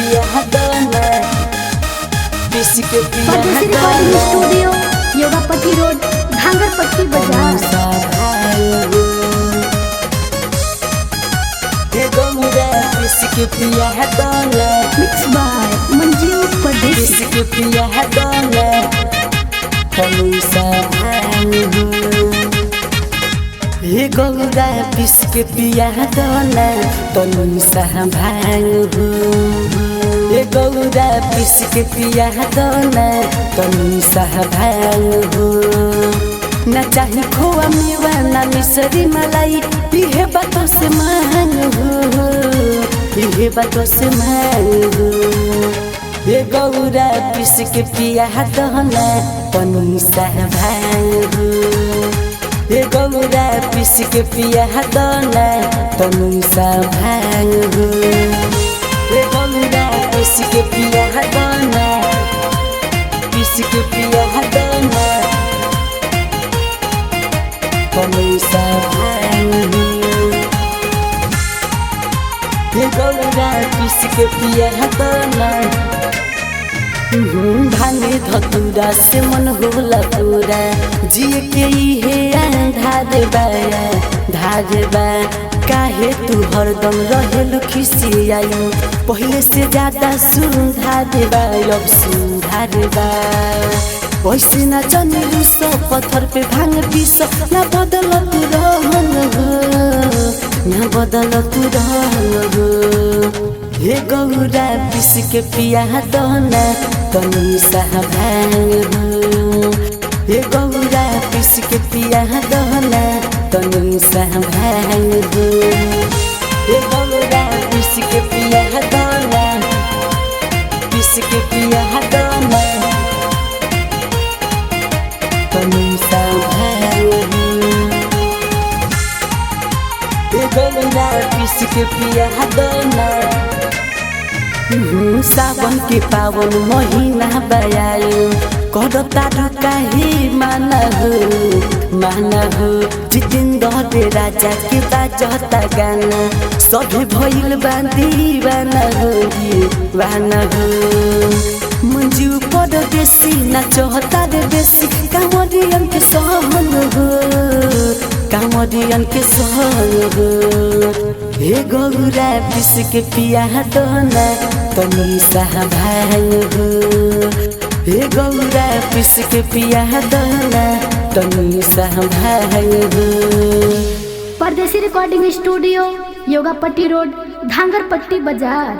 पिया दाना पीस के पिया परदेसी recording studio Yogapatti road Dhangarpatti बाजार। हे गौरा पीस के पिया दाना मिक्स बाय मंजीव परदेसी। पीस के पिया दाना हे गौरा पीस के पिया दाना तनु सा भांग हे गौरा पीस के पिया दाना तनु सा भांग न चाही खोआ मेवा ना मिसरी मलाई इहे बातों से मांग इहे बातों से मांग हे गौरा पीस के पिया दाना तनु सा भांग हे गौरा पीस के पिया दाना तनु सा भांग हे गौरा पीस के पिया दाना पीस के पिया दाना तनु सा भांग हे गौरा पीस के पिया दाना भांगे धतूरा से मन होला पूरा जिए के हे धारबा काहे तू हरदम रहेलु खिसियायु पहले से ज्यादा सुधारबा अब सुधारबा वैसे न चनिलु सो पत्थर पे भांग पीस न बदल तू रहन न बदल तू रहन हे गौरा पीस के पिया दाना तनु सा भांग हे गौरा पीस के पिया दाना तनु सा भांग हे गौरा पीस के पिया दाना पीस के पिया दाना तनु सा भांग हे गौरा पीस के पिया दाना सावन के पावन महीना बयायो करता काहे माना हो जितेंद्र राजा के बाजता गाना सभी भइल दीवाना हो मंजू परदेसी नाचता रे बेसी कांवरियन के सहन हो कांवरियन के सहन हो हे गौरा पीस के पिया दाना तनु सा भांग हे गौरा पीस के पिया दाना तनु सा भांग परदेसी recording studio Yogapatti road Dhangarpatti बाजार।